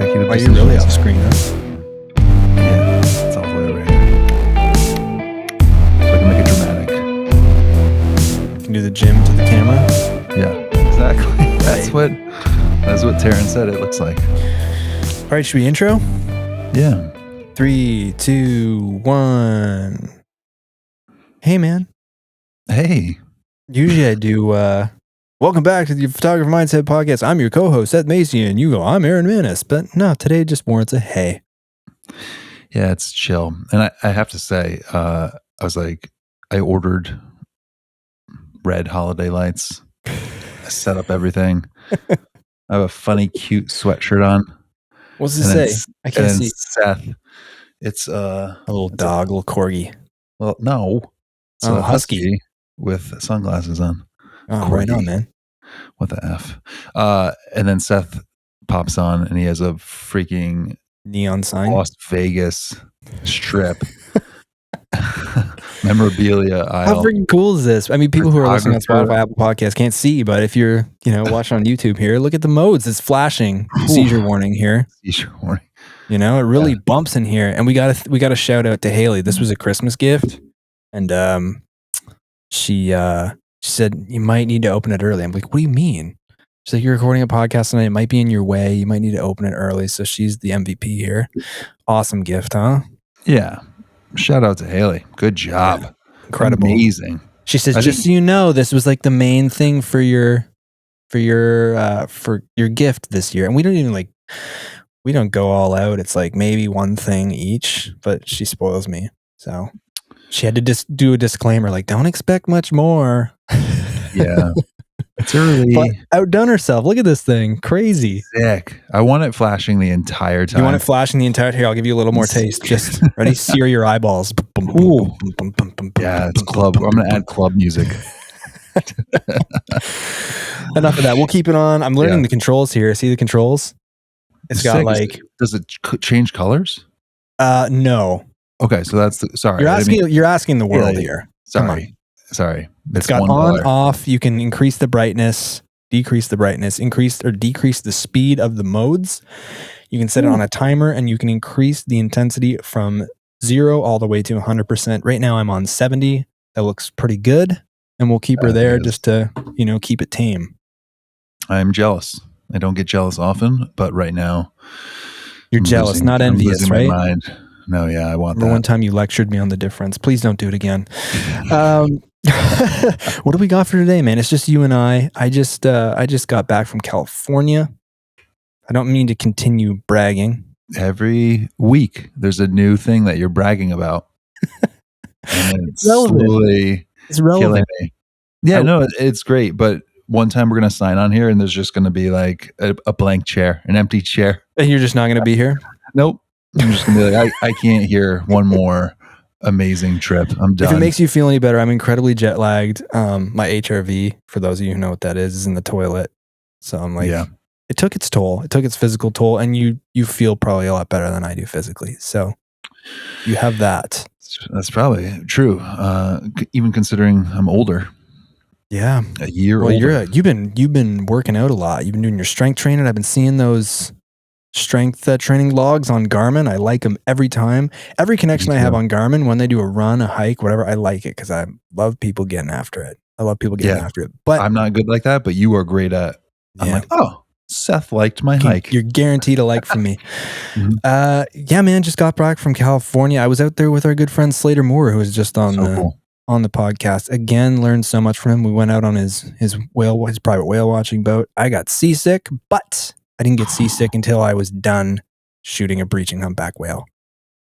executive Are you decisions. really off screen, huh? Yeah, it's all the way over here. So I can make it dramatic. You can do the gym to the camera. Yeah, exactly. That's what Taryn said it looks like. All right, should we intro? Yeah. 3, 2, 1. Hey, man. Hey. Usually I do, welcome back to the Photographer Mindset Podcast. I'm your co-host, Seth Macy, and you go, I'm Aaron Manis. But no, today just warrants a hey. Yeah, it's chill. And I have to say, I was like, I ordered red holiday lights. I set up everything. I have a funny, cute sweatshirt on. What's it say? I can't see. Seth, it's A little dog, a little corgi. Well, no, it's a husky with sunglasses on. Oh, right on, man. What the F? And then Seth pops on, and he has a freaking neon sign, Las Vegas strip memorabilia aisle. How freaking cool is this? I mean, people who are listening on Spotify, Apple Podcasts can't see, but if you're, watching on YouTube here, look at the modes. It's flashing. Seizure warning here. Seizure warning. It really bumps in here. And we got a shout out to Haley. This was a Christmas gift, and she said you might need to open it early. I'm like, what do you mean? She's like, you're recording a podcast tonight. It might be in your way. You might need to open it early. So she's the MVP here. Awesome gift, huh? Yeah. Shout out to Haley. Good job. Yeah. Incredible. Amazing. She says, just so you know, this was like the main thing for your gift this year. And we don't even we don't go all out. It's like maybe one thing each, but she spoils me. So she had to just do a disclaimer, like, don't expect much more. Yeah. It's early. But outdone herself. Look at this thing. Crazy. Sick. I want it flashing the entire time. You want it flashing the entire time? Here, I'll give you a little more taste. Just ready? Sear your eyeballs. Ooh. Yeah, it's club. I'm going to add club music. Enough of that. We'll keep it on. I'm learning the controls here. See the controls? It's got Does it change colors? No. Okay, so that's sorry. You're asking the world here. Sorry. It's got on, off. You can increase the brightness, decrease the brightness, increase or decrease the speed of the modes. You can set it on a timer, and you can increase the intensity from 0 all the way to 100%. Right now I'm on 70. That looks pretty good. And we'll keep her there just to, keep it tame. I'm jealous. I don't get jealous often, but right now you're jealous, not envious, right? My mind. No, yeah, I want that. One time you lectured me on the difference. Please don't do it again. What do we got for today, man? It's just you and I. I just got back from California. I don't mean to continue bragging. Every week there's a new thing that you're bragging about. And it's relevant. It's relevant. Me. Yeah, no, it's great. But one time we're going to sign on here, and there's just going to be like a blank chair, an empty chair. And you're just not going to be here? Nope. I'm just going to be like, I can't hear one more amazing trip. I'm done. If it makes you feel any better, I'm incredibly jet lagged. My HRV, for those of you who know what that is in the toilet. So I'm like, it took its toll. It took its physical toll, and you feel probably a lot better than I do physically. So you have that. That's probably true. Even considering I'm older. Yeah. A year older. You've been working out a lot. You've been doing your strength training. I've been seeing those strength training logs on Garmin. I like them every time. Every connection I have on Garmin, when they do a run, a hike, whatever, I like it because I love people getting after it. I love people getting after it. But I'm not good like that, but you are great at. I'm like, oh, Seth liked my hike. You're guaranteed a like from me. Yeah, man, just got back from California. I was out there with our good friend Slater Moore, who was just on the podcast. Again, learned so much from him. We went out on his private whale watching boat. I got seasick, but I didn't get seasick until I was done shooting a breaching humpback whale,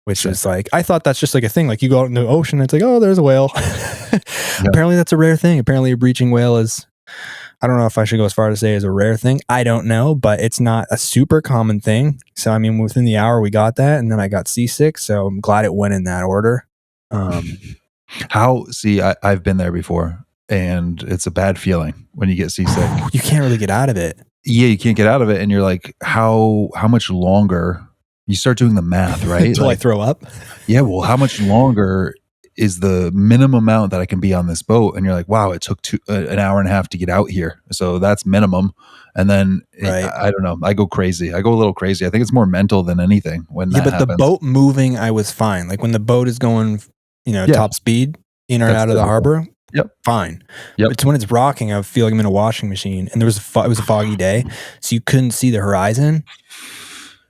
which is like, I thought that's just like a thing. Like you go out in the ocean, and it's like, oh, there's a whale. Apparently that's a rare thing. Apparently a breaching whale is, I don't know if I should go as far to say is a rare thing. I don't know, but it's not a super common thing. So, I mean, within the hour we got that, and then I got seasick. So I'm glad it went in that order. I've been there before, and it's a bad feeling when you get seasick. You can't really get out of it. Yeah, you can't get out of it, and you're like, how much longer? You start doing the math, right? Until I throw up. Yeah, well, how much longer is the minimum amount that I can be on this boat. And you're like, wow, it took an hour and a half to get out here. So that's minimum. And then I don't know. I go crazy. I go a little crazy. I think it's more mental than anything when that but happens. The boat moving, I was fine. Like when the boat is going, top speed in or out of the harbor. Yep. Fine. Yep. It's when it's rocking, I feel like I'm in a washing machine. And it was a foggy day, so you couldn't see the horizon.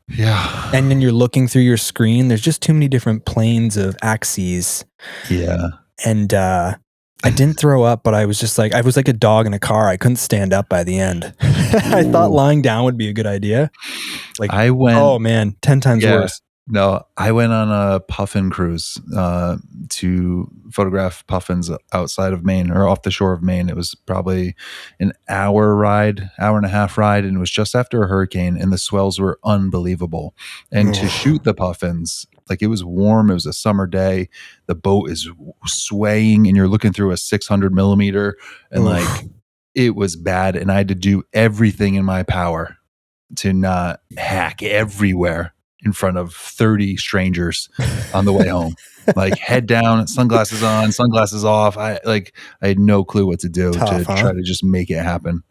Yeah. And then you're looking through your screen. There's just too many different planes of axes. Yeah. And I didn't throw up, but I was just like, I was like a dog in a car. I couldn't stand up by the end. I thought lying down would be a good idea. Like I went, oh man, 10 times worse. No, I went on a puffin cruise to photograph puffins outside of Maine or off the shore of Maine. It was probably an hour and a half ride, and it was just after a hurricane, and the swells were unbelievable. And to shoot the puffins, like it was warm, it was a summer day, the boat is swaying, and you're looking through a 600 millimeter, and like it was bad, and I had to do everything in my power to not hack everywhere in front of 30 strangers on the way home. Like head down, sunglasses on, sunglasses off. I had no clue what to do to try to just make it happen.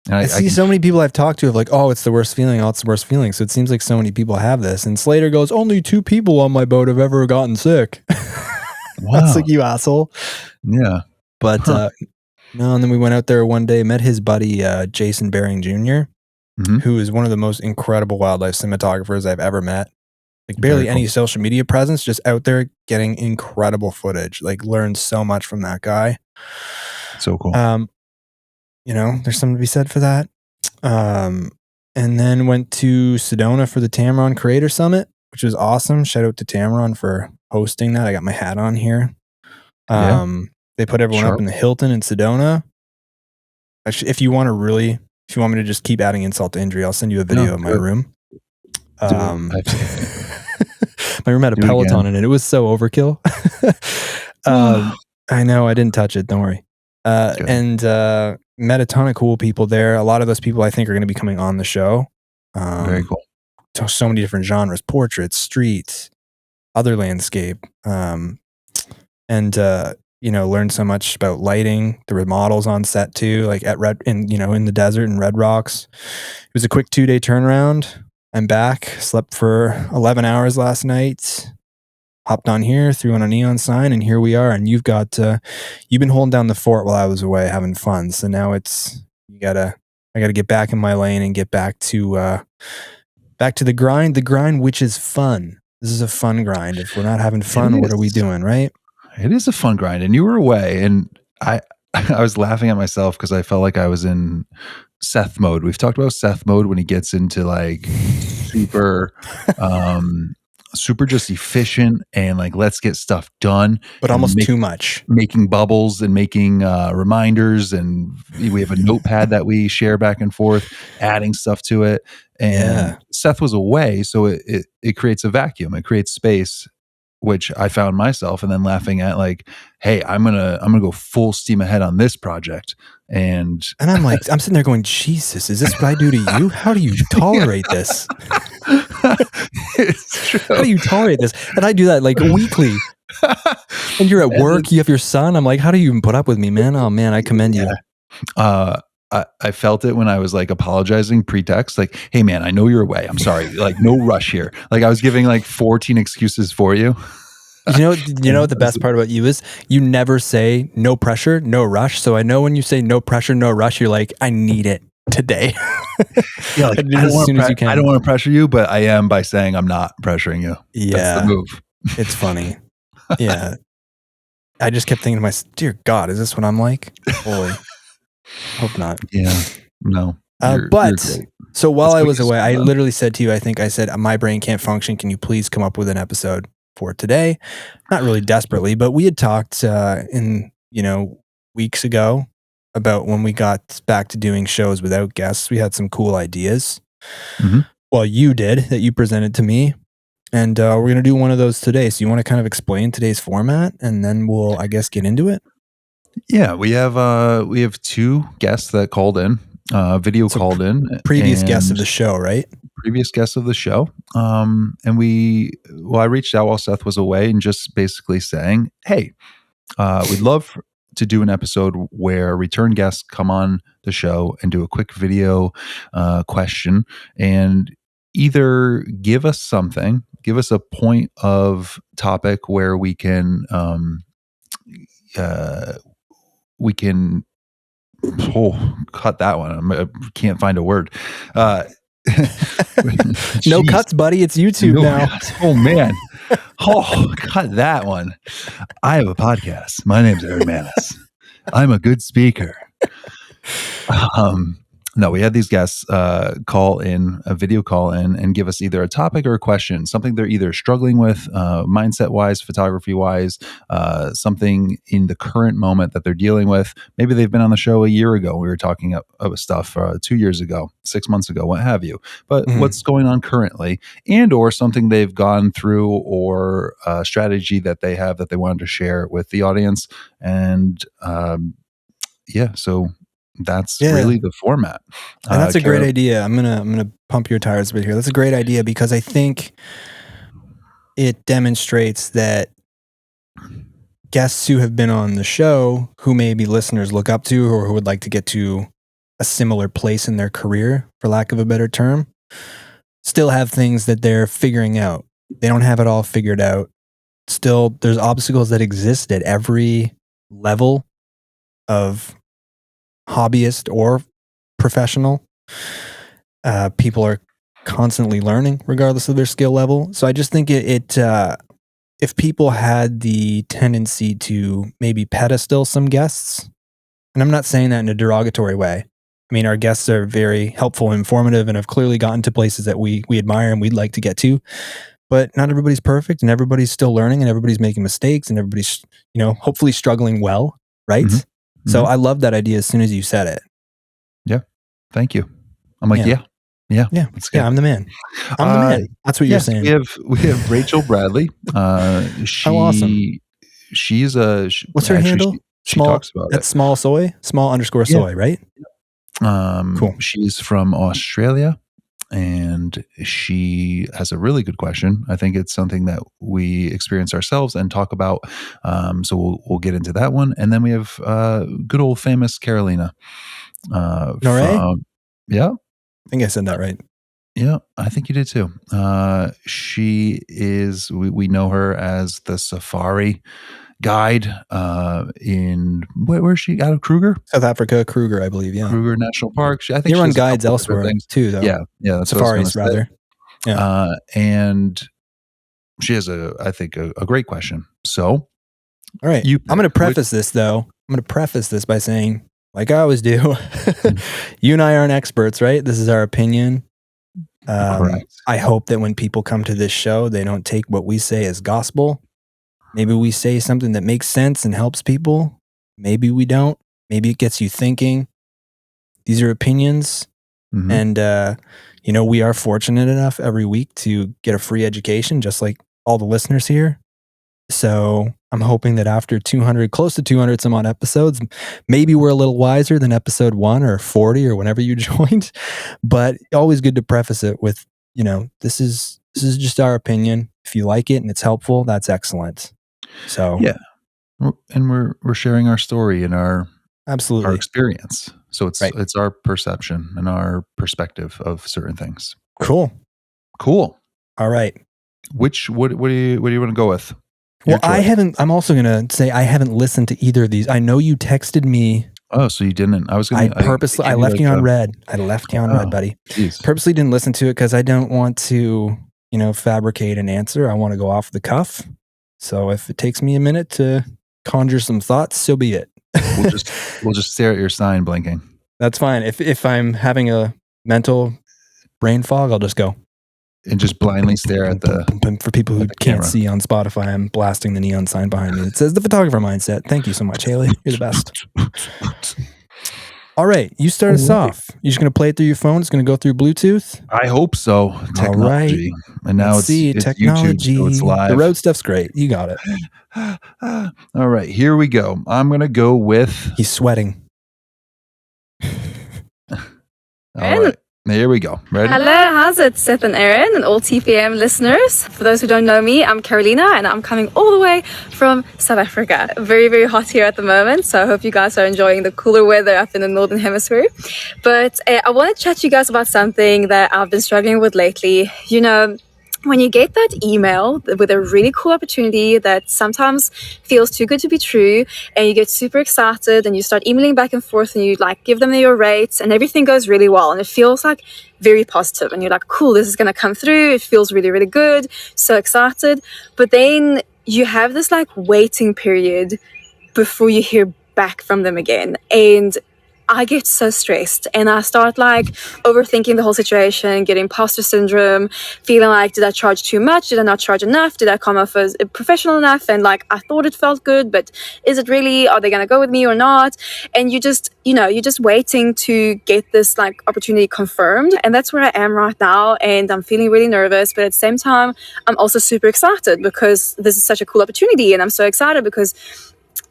And I see so many people I've talked to have like, oh, it's the worst feeling. Oh, it's the worst feeling. So it seems like so many people have this. And Slater goes, only 2 people on my boat have ever gotten sick. Wow. That's like, you asshole. Yeah. But no, and then we went out there one day, met his buddy, Jason Bering Jr., who is one of the most incredible wildlife cinematographers I've ever met. Like barely any social media presence, just out there getting incredible footage. Like learned so much from that guy. So cool. There's something to be said for that. And then went to Sedona for the Tamarron Creator Summit, which was awesome. Shout out to Tamarron for hosting that. I got my hat on here. They put everyone up in the Hilton in Sedona. Actually, if you want me to just keep adding insult to injury, I'll send you a video of my room. My room had a Peloton in it. It was so overkill. I know, I didn't touch it. Don't worry. And met a ton of cool people there. A lot of those people I think are going to be coming on the show. Very cool. So many different genres: portraits, streets, other landscape, and learned so much about lighting. There were models on set too, like in the desert in Red Rocks. It was a quick 2-day turnaround. I'm back. Slept for 11 hours last night. Hopped on here, threw on a neon sign, and here we are. And you've been holding down the fort while I was away having fun. So now I gotta get back in my lane and get back to the grind, which is fun. This is a fun grind. If we're not having fun, what are we doing, right? It is a fun grind. And you were away, and I was laughing at myself because I felt like I was in Seth mode. We've talked about Seth mode when he gets into like super just efficient and like let's get stuff done, but almost too much, making bubbles and making reminders, and we have a notepad that we share back and forth, adding stuff to it. And Seth was away, so it creates a vacuum, it creates space, which I found myself and then laughing at, like, hey, I'm gonna go full steam ahead on this project. And I'm like, I'm sitting there going, Jesus, is this what I do to you? How do you tolerate this? It's true. How do you tolerate this? And I do that like weekly. And you're at work, you have your son. I'm like, how do you even put up with me, man? Oh man, I commend you. I felt it when I was like apologizing pretext, like, hey man, I know you're away. I'm sorry. Like no rush here. Like I was giving like 14 excuses for you. You know what the best part about you is? You never say no pressure, no rush. So I know when you say no pressure, no rush, you're like, I need it today. Yeah, like, as soon as you can. I don't want to pressure you, but I am by saying I'm not pressuring you. Yeah. That's the move. It's funny. Yeah. I just kept thinking to myself, dear God, is this what I'm like? Boy. Hope not. Yeah. No. So while I was away, I literally said to you, I said, my brain can't function. Can you please come up with an episode for today? Not really desperately, but we had talked weeks ago about when we got back to doing shows without guests. We had some cool ideas. Mm-hmm. Well, you did, that you presented to me. And we're going to do one of those today. So you want to kind of explain today's format, and then we'll, I guess, get into it? Yeah, we have 2 guests that called in, called in. Previous guests of the show, right? Previous guests of the show. And I reached out while Seth was away and just basically saying, hey, we'd love to do an episode where return guests come on the show and do a quick video question and either give us something, give us a point of topic where we can cut that one. I can't find a word. No cuts, buddy. It's YouTube now. Cuts. Oh man. Oh, cut that one. I have a podcast. My name's Aaron Manis. I'm a good speaker. No, we had these guests call in, a video call in, and give us either a topic or a question, something they're either struggling with, mindset-wise, photography-wise, something in the current moment that they're dealing with. Maybe they've been on the show a year ago. We were talking about stuff 2 years ago, 6 months ago, what have you. But what's going on currently, and or something they've gone through, or a strategy that they have that they wanted to share with the audience. And so that's really the format. And that's a great idea. I'm gonna pump your tires a bit here. That's a great idea because I think it demonstrates that guests who have been on the show, who maybe listeners look up to, or who would like to get to a similar place in their career, for lack of a better term, still have things that they're figuring out. They don't have it all figured out. Still, there's obstacles that exist at every level of hobbyist or professional. People are constantly learning regardless of their skill level. So I just think if people had the tendency to maybe pedestal some guests, and I'm not saying that in a derogatory way. I mean, our guests are very helpful and informative and have clearly gotten to places that we admire and we'd like to get to. But not everybody's perfect, and everybody's still learning, and everybody's making mistakes, and everybody's, hopefully struggling well, right? Mm-hmm. So I love that idea as soon as you said it. Yeah. Thank you. I'm like, yeah. I'm the man. I'm the man. That's what you're saying. We have Rachel Bradley. How awesome. She's what's her handle? She talks about that's small soy, small_soy, right? Cool. She's from Australia, and she has a really good question. I think it's something that we experience ourselves and talk about. So we'll get into that one. And then we have good old famous Karolina. Yeah. I think I said that right. Yeah, I think you did too. She is, we know her as the safari guide in, where is she? Out of Kruger? South Africa, Kruger, I believe, yeah. Kruger National Park. I think they run guides elsewhere too, though. Yeah, that's safaris, rather. Yeah. And she has, I think, a great question. So, all right. I'm going to preface this, though. I'm going to preface this by saying, like I always do, you and I aren't experts, right? This is our opinion. Correct. I hope that when people come to this show, they don't take what we say as gospel. Maybe we say something that makes sense and helps people. Maybe we don't. Maybe it gets you thinking. These are opinions. Mm-hmm. And, we are fortunate enough every week to get a free education, just like all the listeners here. So I'm hoping that after 200, close to 200 some odd episodes, maybe we're a little wiser than episode 1 or 40 or whenever you joined. But always good to preface it with, this is just our opinion. If you like it and it's helpful, that's excellent. So and we're sharing our story and our experience. So it's our perception and our perspective of certain things. Cool. All right. What do you want to go with? Well, I'm also going to say I haven't listened to either of these. I know you texted me. Oh, so you didn't. I left you on red. I left you on red, buddy. Geez. Purposely didn't listen to it because I don't want to, fabricate an answer. I want to go off the cuff. So if it takes me a minute to conjure some thoughts, so be it. We'll just stare at your sign blinking. That's fine. If I'm having a mental brain fog, I'll just go. And just blindly stare at the... For people who can't see on Spotify, I'm blasting the neon sign behind me. It says The Photographer Mindset. Thank you so much, Haley. You're the best. All right. You start us off. You're just going to play it through your phone? It's going to go through Bluetooth? I hope so. Technology. All right. And now it's technology. YouTube, so it's live. The road stuff's great. You got it. All right. Here we go. I'm going to go with... He's sweating. All right. Here we go. Ready? Hello, how's it, Seth and Erin and all TPM listeners? For those who don't know me, I'm Karolina and I'm coming all the way from South Africa. Very, very hot here at the moment, so I hope you guys are enjoying the cooler weather up in the Northern Hemisphere. But I want to chat to you guys about something that I've been struggling with lately. You know, when you get that email with a really cool opportunity that sometimes feels too good to be true, and you get super excited and you start emailing back and forth and you like give them your rates and everything goes really well and it feels like very positive and you're like, cool, this is going to come through. It feels really, really good. So excited. But then you have this like waiting period before you hear back from them again. And I get so stressed and I start like overthinking the whole situation, getting imposter syndrome, feeling like, did I charge too much? Did I not charge enough? Did I come off as professional enough? And like, I thought it felt good, but is it really? Are they going to go with me or not? And you're just waiting to get this like opportunity confirmed. And that's where I am right now. And I'm feeling really nervous, but at the same time, I'm also super excited because this is such a cool opportunity. And I'm so excited because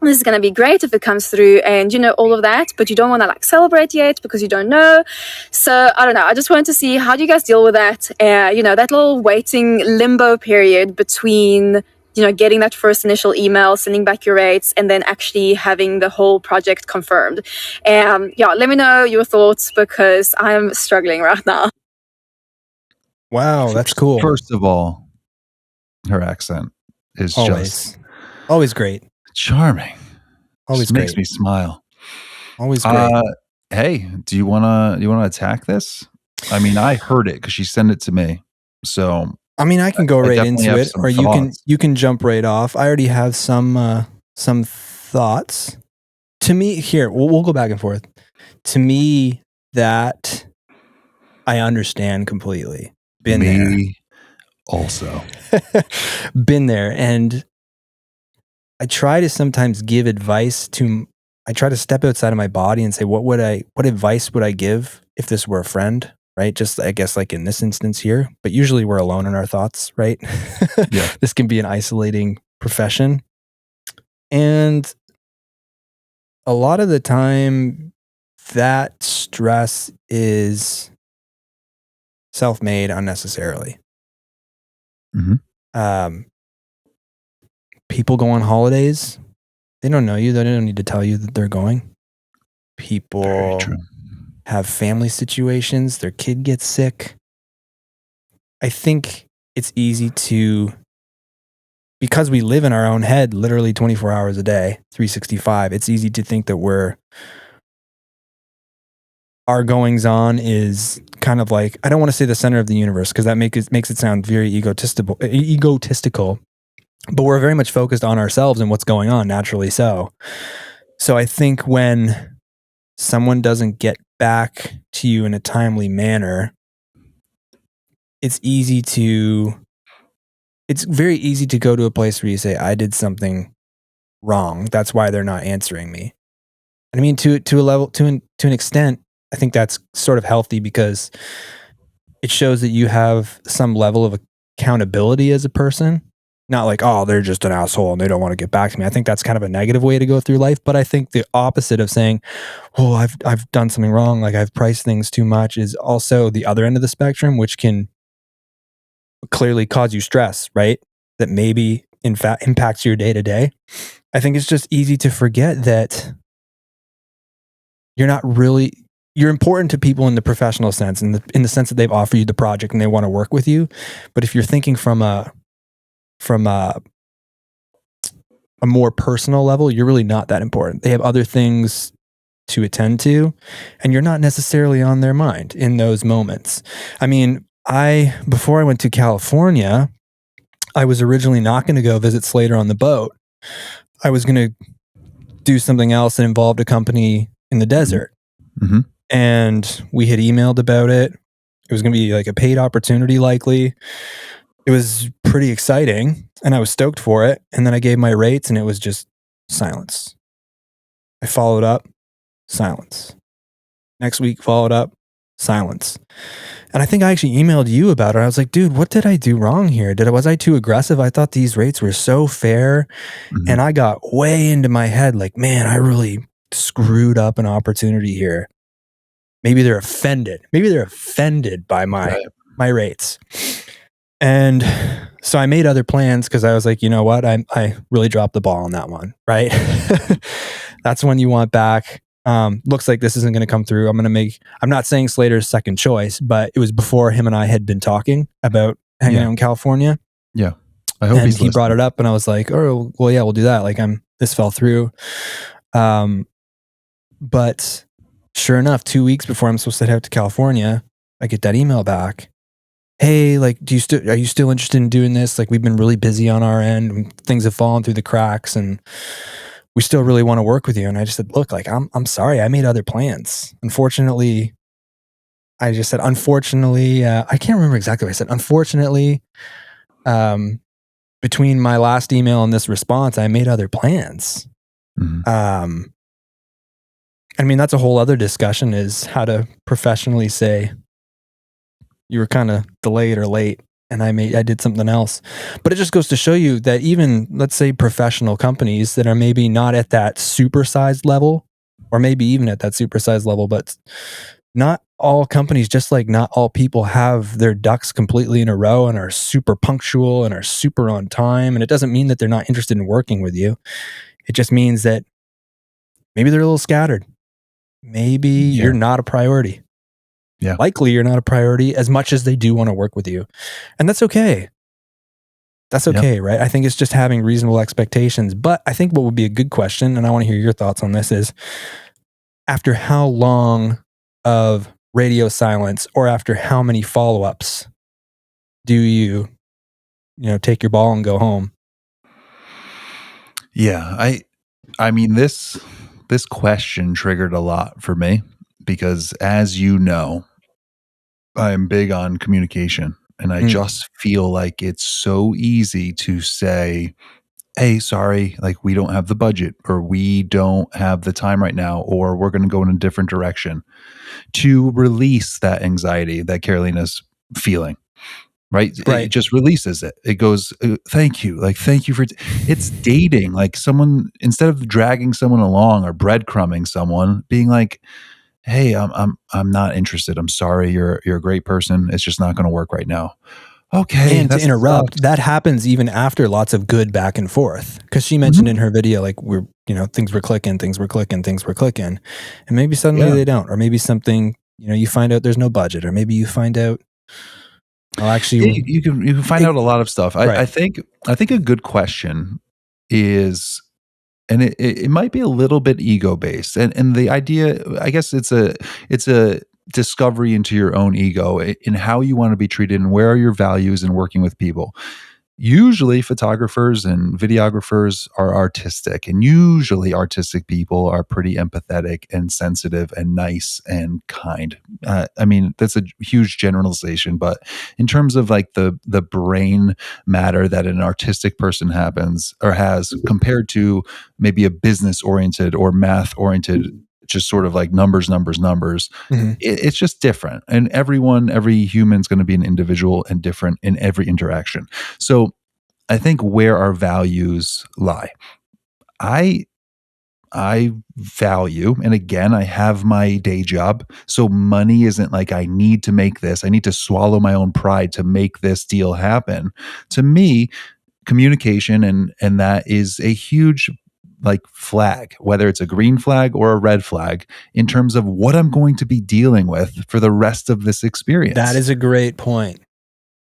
this is going to be great if it comes through and, you know, all of that, but you don't want to like celebrate yet because you don't know. So I don't know. I just wanted to see, how do you guys deal with that? You know, that little waiting limbo period between, you know, getting that first initial email, sending back your rates, and then actually having the whole project confirmed. Yeah, let me know your thoughts because I'm struggling right now. Wow, that's cool. First of all, her accent is always great. Charming. Always just makes me smile. Always great. Hey, do you wanna attack this? I mean, I heard it because she sent it to me. So I mean, I can go right into it, or you can jump right off. I already have some thoughts. To me, here we'll go back and forth. To me, that I understand completely. Been there. Also. Been there, and I try to sometimes give advice I try to step outside of my body and say, what advice would I give if this were a friend, right? Just, I guess, like in this instance here, but usually we're alone in our thoughts, right? Yeah. This can be an isolating profession. And a lot of the time that stress is self-made unnecessarily. Mm-hmm. People go on holidays. They don't know you. They don't need to tell you that they're going. People have family situations. Their kid gets sick. I think it's easy to, because we live in our own head literally 24 hours a day, 365, it's easy to think that our goings on is kind of like, I don't want to say the center of the universe because that makes it sound very egotistical. But we're very much focused on ourselves and what's going on, naturally so. So I think when someone doesn't get back to you in a timely manner, it's very easy to go to a place where you say, I did something wrong. That's why they're not answering me. I mean, to an extent, I think that's sort of healthy because it shows that you have some level of accountability as a person. Not like, oh, they're just an asshole and they don't want to get back to me. I think that's kind of a negative way to go through life. But I think the opposite of saying, oh, I've done something wrong, like I've priced things too much, is also the other end of the spectrum, which can clearly cause you stress, right? That maybe in fact impacts your day to day. I think it's just easy to forget that you're important to people in the professional sense, in the sense that they've offered you the project and they want to work with you. But if you're thinking from a more personal level, you're really not that important. They have other things to attend to, and you're not necessarily on their mind in those moments. I mean, before I went to California, I was originally not going to go visit Slater on the boat. I was going to do something else that involved a company in the desert. Mm-hmm. And we had emailed about it. It was going to be like a paid opportunity, likely. It was pretty exciting, and I was stoked for it. And then I gave my rates, and it was just silence. I followed up, silence. Next week, followed up, silence. And I think I actually emailed you about it. I was like, dude, what did I do wrong here? Was I too aggressive? I thought these rates were so fair. Mm-hmm. And I got way into my head like, man, I really screwed up an opportunity here. maybe they're offended. Maybe they're offended by my rates. And so I made other plans because I was like, you know what? I really dropped the ball on that one, right? That's one you want back. Looks like this isn't going to come through. I'm not saying Slater's second choice, but it was before him and I had been talking about hanging out in California. Yeah. I hope he brought it up and I was like, oh, well, yeah, we'll do that. Like this fell through. But sure enough, 2 weeks before I'm supposed to head out to California, I get that email back. Hey, like, are you still interested in doing this? Like, we've been really busy on our end and things have fallen through the cracks and we still really want to work with you. And I just said, look, like, I'm sorry. I made other plans. Unfortunately, I can't remember exactly what I said. Unfortunately, between my last email and this response, I made other plans. Mm-hmm. I mean, that's a whole other discussion, is how to professionally say you were kind of delayed or late and I did something else. But it just goes to show you that even, let's say, professional companies that are maybe not at that supersized level, or maybe even at that supersized level, but not all companies, just like not all people, have their ducks completely in a row and are super punctual and are super on time. And it doesn't mean that they're not interested in working with you. It just means that maybe they're a little scattered. Maybe you're not a priority. Yeah. Likely you're not a priority as much as they do want to work with you. And that's okay. That's okay, right? I think it's just having reasonable expectations. But I think what would be a good question, and I want to hear your thoughts on this, is after how long of radio silence or after how many follow-ups do you take your ball and go home? Yeah, I mean, this question triggered a lot for me because, as you know, I'm big on communication, and I just feel like it's so easy to say, hey, sorry, like, we don't have the budget, or we don't have the time right now, or we're going to go in a different direction, to release that anxiety that Karolina's feeling. Right? It just releases it. It goes, thank you. Like, thank you for, it's dating. Like, someone, instead of dragging someone along or breadcrumbing someone, being like, hey, I'm not interested. I'm sorry. You're a great person. It's just not going to work right now. Okay. And to interrupt, that happens even after lots of good back and forth. Because she mentioned in her video, like, things were clicking. And maybe suddenly they don't, or maybe something, you find out there's no budget, or maybe you find out, actually, you can find out a lot of stuff. I think a good question is, and it might be a little bit ego based, and the idea, I guess, it's a discovery into your own ego in how you want to be treated and where are your values in working with people. Usually photographers and videographers are artistic, and usually artistic people are pretty empathetic and sensitive and nice and kind. I mean, that's a huge generalization, but in terms of like the brain matter that an artistic person has compared to maybe a business oriented or math oriented, just sort of like numbers. It's just different. And every human's going to be an individual and different in every interaction. So I think where our values lie, I value, and again, I have my day job. So money isn't like, I need to make this. I need to swallow my own pride to make this deal happen. To me, communication and that is a huge like flag, whether it's a green flag or a red flag, in terms of what I'm going to be dealing with for the rest of this experience. That is a great point.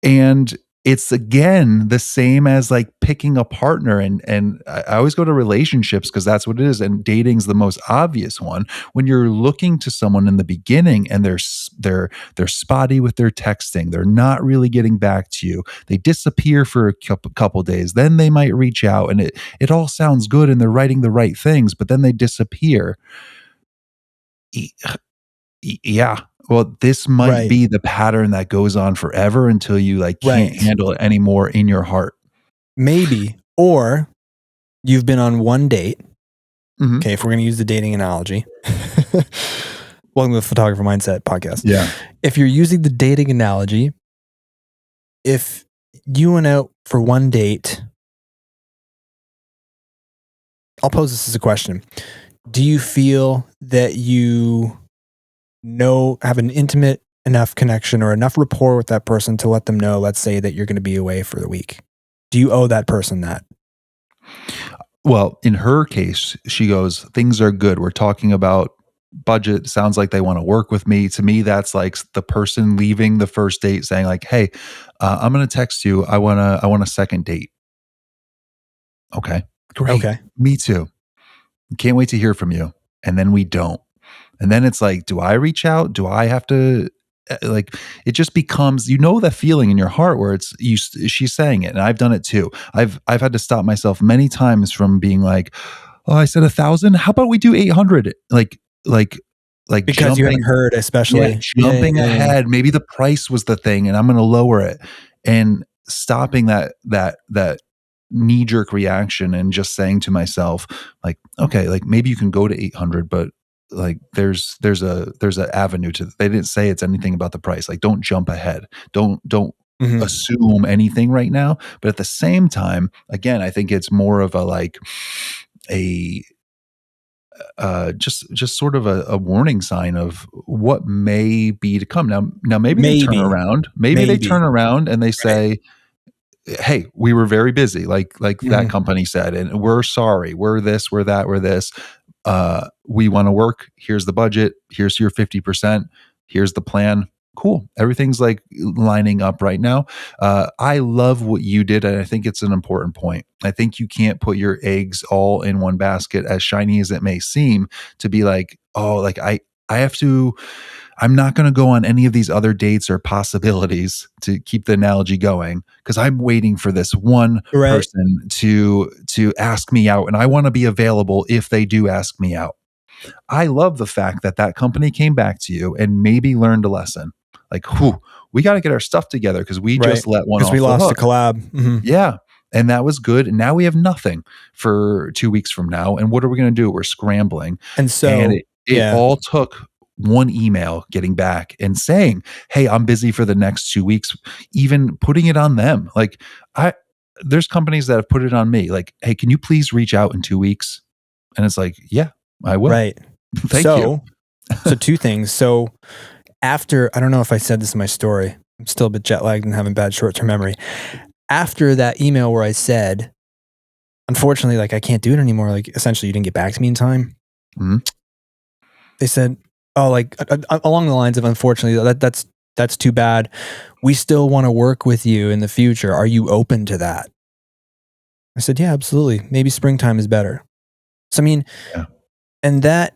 And it's, again, the same as like picking a partner. And I always go to relationships because that's what it is. And dating's the most obvious one. When you're looking to someone in the beginning and they're spotty with their texting, they're not really getting back to you, they disappear for a couple days, then they might reach out and it all sounds good and they're writing the right things, but then they disappear. Yeah. Well, this might be the pattern that goes on forever until you like can't handle it anymore in your heart. Maybe. Or you've been on one date. Okay, if we're going to use the dating analogy. Welcome to the Photographer Mindset podcast. Yeah. If you're using the dating analogy, if you went out for one date, I'll pose this as a question. Do you feel that you have an intimate enough connection or enough rapport with that person to let them know, let's say that you're going to be away for the week. Do you owe that person that? Well, in her case, she goes, things are good. We're talking about budget. Sounds like they want to work with me. To me, that's like the person leaving the first date saying like, hey, I'm going to text you. I want a second date. Okay, great. Okay. Me too. Can't wait to hear from you. And then we don't. And then it's like, do I reach out? Do I have to, like, it just becomes, that feeling in your heart where it's she's saying it. And I've done it too. I've had to stop myself many times from being like, oh, I said 1,000. How about we do 800? Like because you haven't heard, especially jumping ahead. Maybe the price was the thing and I'm going to lower it, and stopping that knee jerk reaction and just saying to myself, like, okay, like maybe you can go to 800, but like there's a avenue to, they didn't say it's anything about the price. Like, don't jump ahead. Don't assume anything right now. But at the same time, again, I think it's more of just sort of a warning sign of what may be to come. Now maybe they turn around. Maybe they turn around and they say, hey, we were very busy, like that company said, and we're sorry. We're this, we're that, we're this. We want to work. Here's the budget. Here's your 50%. Here's the plan. Cool. Everything's like lining up right now. I love what you did. And I think it's an important point. I think you can't put your eggs all in one basket, as shiny as it may seem, to be like, oh, like I have to, I'm not going to go on any of these other dates or possibilities, to keep the analogy going, because I'm waiting for this one person to ask me out, and I want to be available if they do ask me out. I love the fact that company came back to you and maybe learned a lesson. Like, we got to get our stuff together because we just let one off we the lost hook. a collab. Mm-hmm. Yeah. And that was good. And now we have nothing for 2 weeks from now. And what are we going to do? We're scrambling. And so it all took one email getting back and saying, hey, I'm busy for the next 2 weeks, even putting it on them. Like, there's companies that have put it on me. Like, hey, can you please reach out in 2 weeks? And it's like, yeah, I will. Right. Thank you. So two things. So after, I don't know if I said this in my story, I'm still a bit jet lagged and having bad short-term memory. After that email where I said, unfortunately, like, I can't do it anymore. Like, essentially you didn't get back to me in time. Mm-hmm. They said, oh, like along the lines of, unfortunately, that's too bad. We still want to work with you in the future. Are you open to that? I said, yeah, absolutely. Maybe springtime is better. So, I mean, and that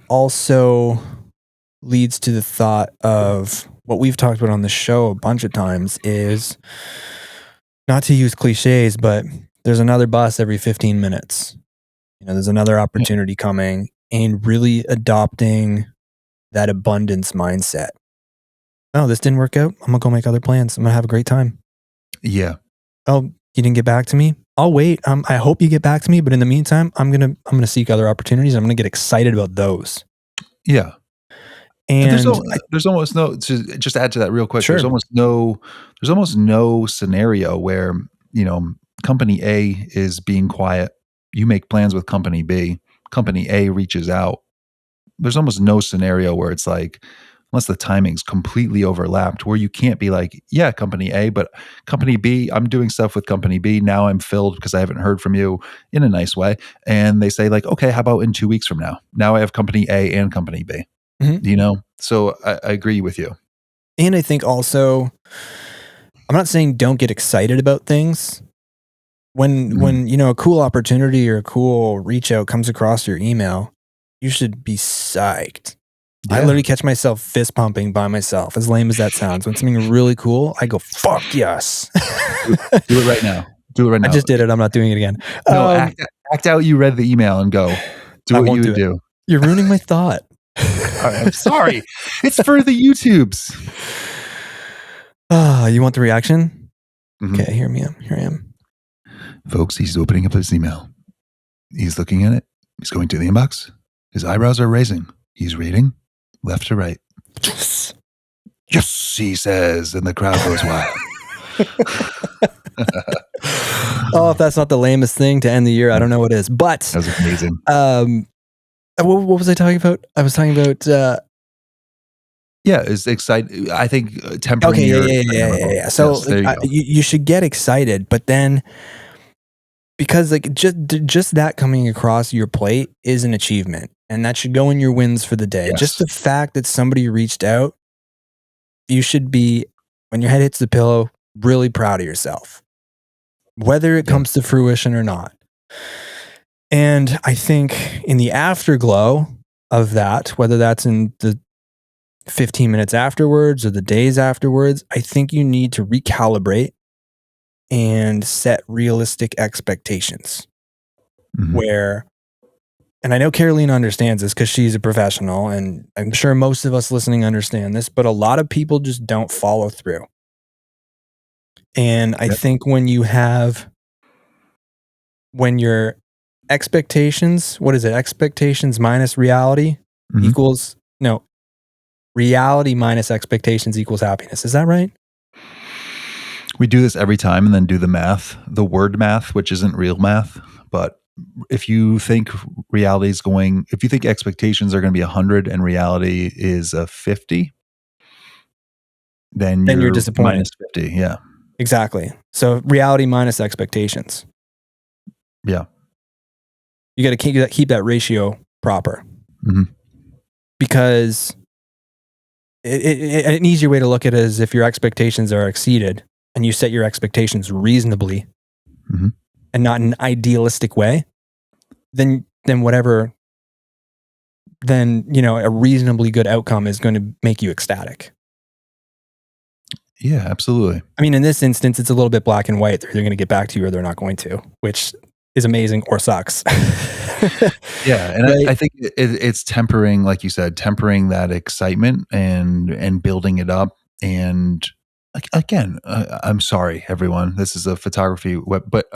also leads to the thought of what we've talked about on the show a bunch of times, is not to use cliches, but there's another bus every 15 minutes. There's another opportunity coming, and really adopting that abundance mindset. Oh, this didn't work out. I'm going to go make other plans. I'm going to have a great time. Yeah. Oh, you didn't get back to me? I'll wait. I hope you get back to me, but in the meantime, I'm going to seek other opportunities. I'm going to get excited about those. Yeah. And there's almost no, to just add to that real quick. Sure. There's almost no scenario where, company A is being quiet. You make plans with company B, company A reaches out. There's almost no scenario where it's like, unless the timing's completely overlapped, where you can't be like, yeah, company A, but company B, I'm doing stuff with company B. Now I'm filled because I haven't heard from you, in a nice way. And they say like, okay, how about in 2 weeks from now? Now I have company A and company B. Mm-hmm. So I agree with you. And I think also, I'm not saying don't get excited about things. When a cool opportunity or a cool reach out comes across your email, you should be psyched. Yeah. I literally catch myself fist pumping by myself, as lame as that sounds. When something really cool, I go, fuck yes. Do it right now. I just did it. I'm not doing it again. No, act out you read the email and go. Do what you would do. You're ruining my thought. All right, I'm sorry. It's for the YouTubes. You want the reaction? Mm-hmm. Okay, here I am. Folks, he's opening up his email. He's looking at it. He's going to the inbox. His eyebrows are raising. He's reading left to right. Yes. Yes, he says, and the crowd goes wild. Oh, if that's not the lamest thing to end the year, I don't know what is. But that was amazing. What was I talking about? I was talking about. It's excited. I think tempering Okay, your yeah. So yes, there you go. you should get excited, but then because like just that coming across your plate is an achievement, and that should go in your wins for the day. Yes. Just the fact that somebody reached out, you should be, when your head hits the pillow, really proud of yourself, whether it comes to fruition or not. And I think in the afterglow of that, whether that's in the 15 minutes afterwards or the days afterwards, I think you need to recalibrate and set realistic expectations. Where, and I know Karolina understands this because she's a professional, and I'm sure most of us listening understand this, but a lot of people just don't follow through. And I think when your expectations, what is it? Expectations minus reality equals, no, reality minus expectations equals happiness. Is that right? We do this every time and then do the math, the word math, which isn't real math. But if you think if you think expectations are going to be 100 and reality is a 50, then you're disappointed. minus 50. Yeah. Exactly. So reality minus expectations. Yeah. You got to keep that ratio proper. Because an easier way to look at it is if your expectations are exceeded and you set your expectations reasonably and not in an idealistic way, then a reasonably good outcome is going to make you ecstatic. Yeah, absolutely. I mean, in this instance, it's a little bit black and white. They're either going to get back to you or they're not going to, which is amazing or sucks. Yeah. And right? I think it's tempering, like you said, tempering that excitement and building it up. And again, I'm sorry, everyone, this is a photography web, but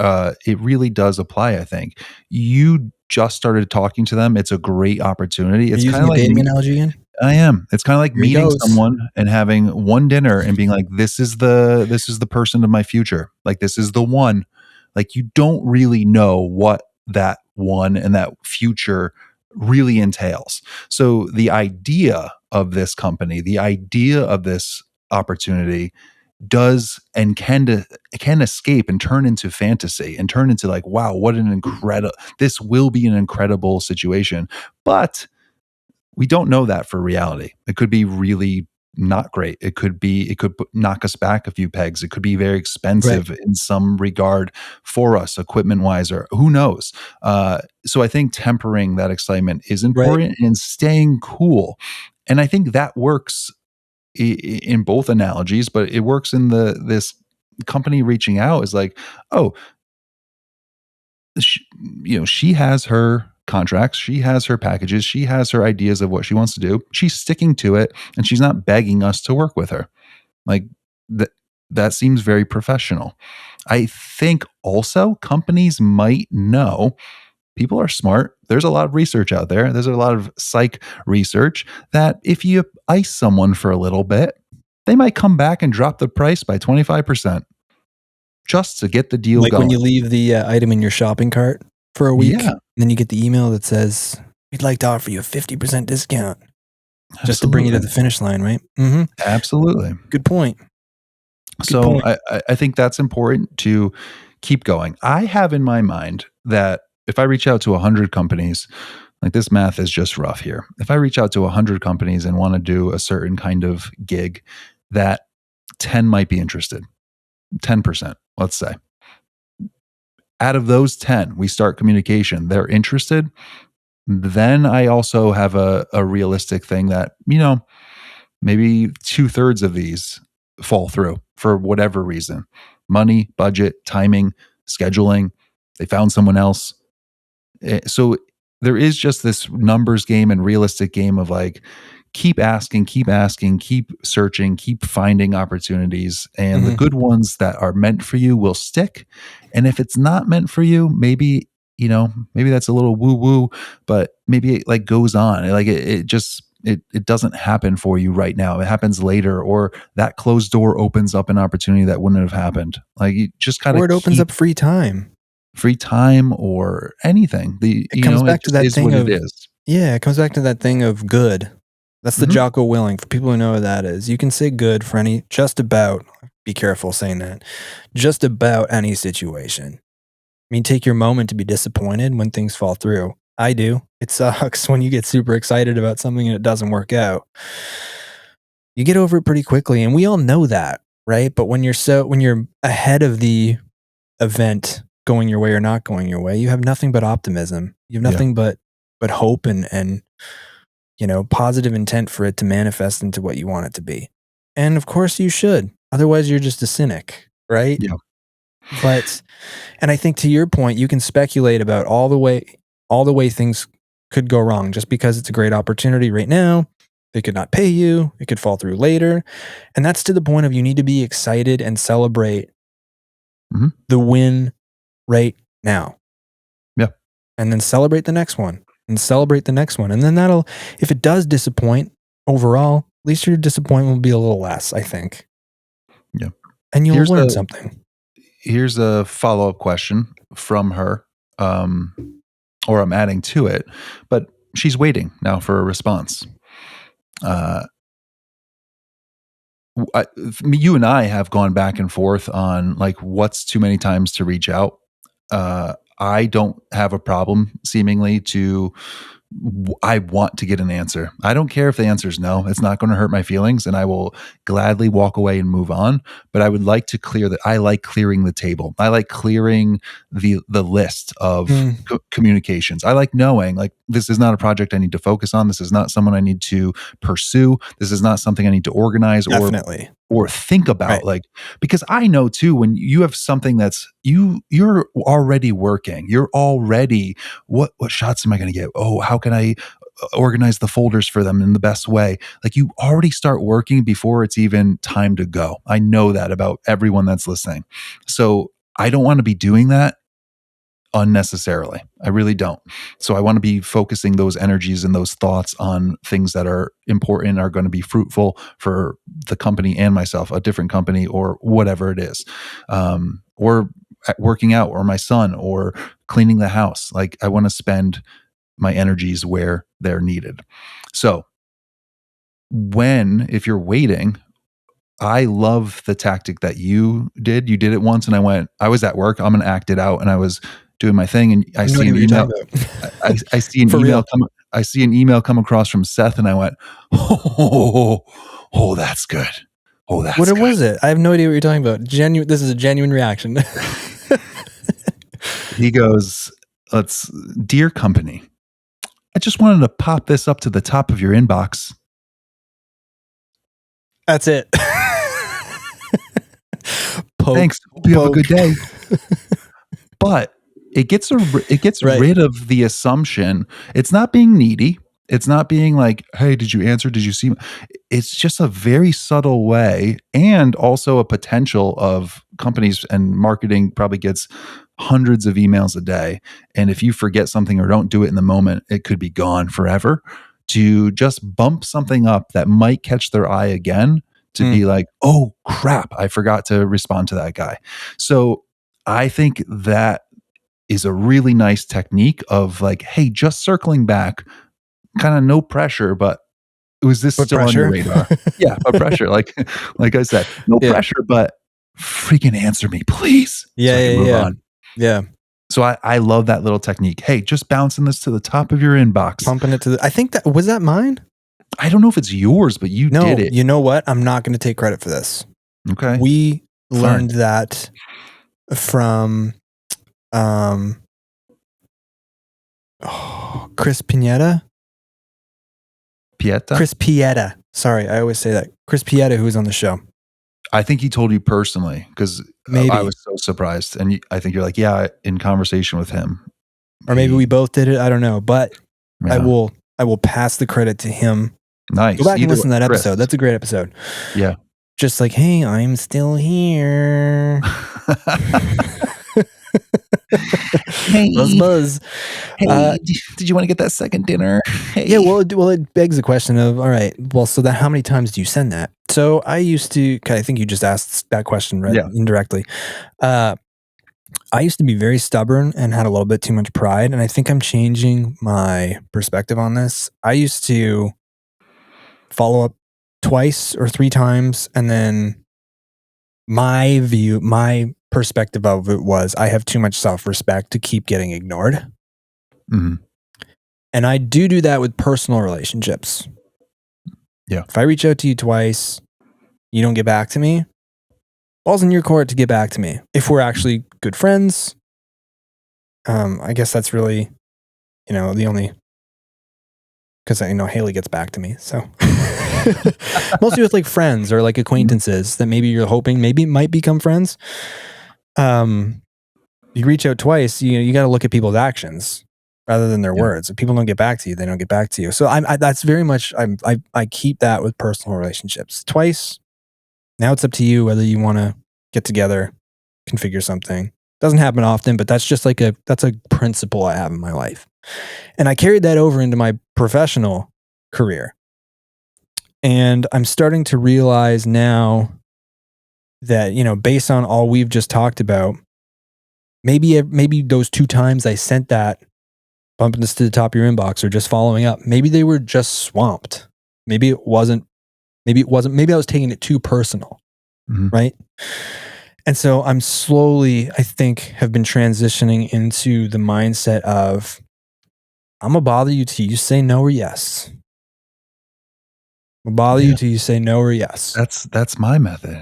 it really does apply. I think you just started talking to them. It's a great opportunity. It's kind of like dating analogy again. I am. It's kind of like meeting someone and having one dinner and being like, this is the person of my future. Like, this is the one. Like, you don't really know what that one and that future really entails. So the idea of this company, the idea of this opportunity does and can escape and turn into fantasy and turn into like, wow, what an incredible, this will be an incredible situation. But we don't know that for reality. It could be really not great. It could knock us back a few pegs. It could be very expensive in some regard for us, equipment wise, or who knows. So I think tempering that excitement is important and staying cool. And I think that works in both analogies, but it works in this company reaching out is like, oh, she has her contracts, she has her packages, she has her ideas of what she wants to do. She's sticking to it, and she's not begging us to work with her. Like that seems very professional. I think also companies might know people are smart. There's a lot of research out there. There's a lot of psych research that if you ice someone for a little bit, they might come back and drop the price by 25%. Just to get the deal going. Like when you leave the item in your shopping cart for a week, and then you get the email that says, we'd like to offer you a 50% discount. Absolutely. Just to bring you to the finish line, right? Absolutely. Good point. So I think that's important to keep going. I have in my mind that if I reach out to 100 companies, like this math is just rough here. If I reach out to 100 companies and want to do a certain kind of gig, that 10 might be interested. 10%, let's say. Out of those 10, we start communication. They're interested. Then I also have a realistic thing that, maybe 2/3 of these fall through for whatever reason. Money, budget, timing, scheduling. They found someone else. So there is just this numbers game and realistic game of like, keep asking, keep searching, keep finding opportunities. And the good ones that are meant for you will stick. And if it's not meant for you, maybe that's a little woo woo, but maybe it like goes on. Like it doesn't happen for you right now. It happens later, or that closed door opens up an opportunity that wouldn't have happened. Like you just kind of, or it opens up free time or anything. It comes back to that thing of, Yeah, it comes back to that thing of good. That's the Jocko Willink. For people who know what that is, you can say good for just about, be careful saying that, just about any situation. I mean, take your moment to be disappointed when things fall through. I do. It sucks when you get super excited about something and it doesn't work out. You get over it pretty quickly, and we all know that, right? But when you're ahead of the event going your way or not going your way, you have nothing but optimism. You have nothing but hope and positive intent for it to manifest into what you want it to be. And of course you should. Otherwise you're just a cynic, right? Yeah. But, and I think to your point, you can speculate about all the way things could go wrong. Just because it's a great opportunity right now, they could not pay you, it could fall through later. And that's to the point of you need to be excited and celebrate the win right now. Yeah. And then celebrate the next one. And celebrate the next one. And then if it does disappoint overall, at least your disappointment will be a little less, I think. Yeah. And you'll learn something. Here's a follow-up question from her, or I'm adding to it, but she's waiting now for a response. You and I have gone back and forth on like what's too many times to reach out. I don't have a problem seemingly I want to get an answer. I don't care if the answer is no. It's not going to hurt my feelings, and I will gladly walk away and move on. But I would like to clear that. I like clearing the table. I like clearing the list of communications. I like knowing like this is not a project I need to focus on. This is not someone I need to pursue. This is not something I need to organize or think about. Right. Like, because I know too, when you have something that's you're already working, you're already, what shots am I going to get? Oh, how can I organize the folders for them in the best way? Like you already start working before it's even time to go. I know that about everyone that's listening. So I don't want to be doing that unnecessarily. I really don't. So I want to be focusing those energies and those thoughts on things that are important, are going to be fruitful for the company and myself, a different company or whatever it is, or working out, or my son, or cleaning the house. Like I want to spend my energies where they're needed. So if you're waiting, I love the tactic that you did. You did it once and I was at work. I'm going to act it out. And I was doing my thing, and I see an email. I see an email I see an email come across from Seth, and I went, oh, that's good. Oh, that's what good. Was it? I have no idea what you're talking about. This is a genuine reaction. He goes, dear company, I just wanted to pop this up to the top of your inbox. That's it. Thanks. Hope you have a good day. But it gets rid of the assumption. It's not being needy. It's not being like, hey, did you answer? Did you see? It's just a very subtle way, and also a potential of companies, and marketing probably gets hundreds of emails a day. And if you forget something or don't do it in the moment, it could be gone forever. To just bump something up that might catch their eye again, to be like, oh crap, I forgot to respond to that guy. So I think that is a really nice technique of like, hey, just circling back, kind of no pressure, but was this still on your radar? Yeah, but pressure. Like I said, no pressure, but freaking answer me, please. Yeah. So I love that little technique. Hey, just bouncing this to the top of your inbox. Pumping it to I think was that mine? I don't know if it's yours, but you did it. You know what? I'm not going to take credit for this. Okay. We learned that from Chris Pieta. Chris Pieta. Sorry, I always say that. Chris Pieta, who was on the show. I think he told you personally, because I was so surprised. And I think you're like, yeah, in conversation with him. Or maybe we both did it. I don't know. But I will pass the credit to him. Nice. Go back and listen to that episode. That's a great episode. Yeah. Just like, hey, I'm still here. Hey, buzz. Hey, did you want to get that second dinner? Hey. Yeah, well, it begs the question of, all right, well, so that how many times do you send that? So I think you just asked that question indirectly. I used to be very stubborn and had a little bit too much pride, and I think I'm changing my perspective on this. I used to follow up twice or 3 times, and then my perspective of it was I have too much self-respect to keep getting ignored. Mm-hmm. And I do that with personal relationships. Yeah. If I reach out to you twice, you don't get back to me, ball's in your court to get back to me. If we're actually good friends, I guess that's really, the only, because I know Haley gets back to me. So mostly with like friends or like acquaintances that maybe you're hoping maybe might become friends. You reach out twice, you got to look at people's actions rather than their words. If people don't get back to you, they don't get back to you. So that's very much, I keep that with personal relationships. Twice. Now it's up to you whether you want to get together, configure something. Doesn't happen often, but that's just that's a principle I have in my life. And I carried that over into my professional career. And I'm starting to realize now that, based on all we've just talked about, maybe those 2 times I sent that, bumping this to the top of your inbox or just following up, maybe they were just swamped. Maybe I was taking it too personal. Mm-hmm. Right. And so I'm slowly, I think, have been transitioning into the mindset of I'm gonna bother you till you say no or yes. I'm gonna bother you till you say no or yes. That's my method.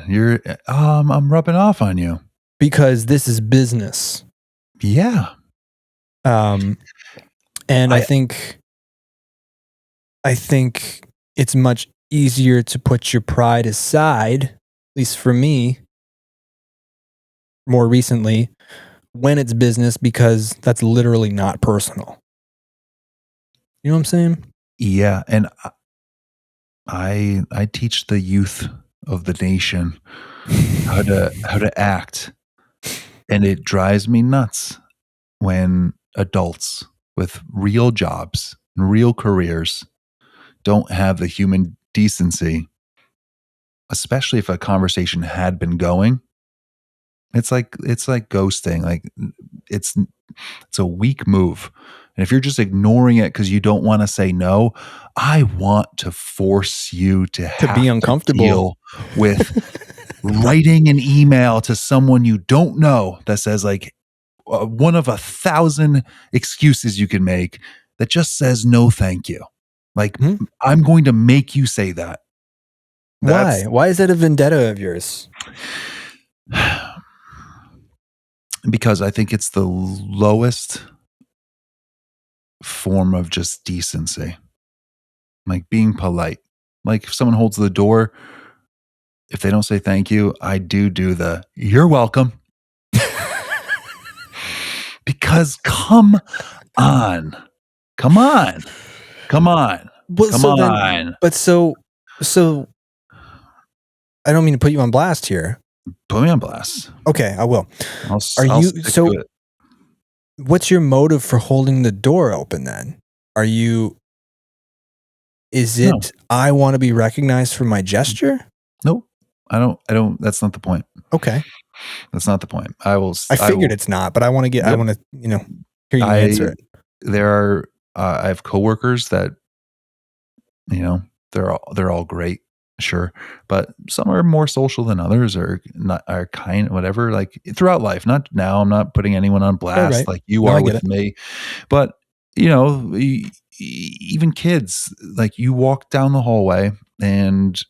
I'm rubbing off on you because this is business. Yeah. And I think it's much easier to put your pride aside, at least for me, more recently, when it's business, because that's literally not personal. You know what I'm saying? Yeah, and I teach the youth of the nation how to act, and it drives me nuts when adults with real jobs and real careers don't have the human decency, especially if a conversation had been going. It's like ghosting. Like it's a weak move. And if you're just ignoring it because you don't want to say no, I want to force you to be uncomfortable. To deal with writing an email to someone you don't know that says like one of 1,000 excuses you can make that just says no, thank you. Like I'm going to make you say that. Why? Why is that a vendetta of yours? Because I think it's the lowest form of just decency. Like being polite. Like if someone holds the door, if they don't say thank you, I do the you're welcome. Because come on. Well, come on. But so I don't mean to put you on blast here. Put me on blast. Okay, I will. I'll stick to it. What's your motive for holding the door open then? Is it no. I want to be recognized for my gesture? Nope. I don't that's not the point. Okay. That's not the point. I figured it's not, but I want to hear you answer it. There are I have coworkers that they're all great, sure, but some are more social than others, or not, are kind, whatever. Like throughout life, not now. I'm not putting anyone on blast like you are with me, but even kids, like you walk down the hallway and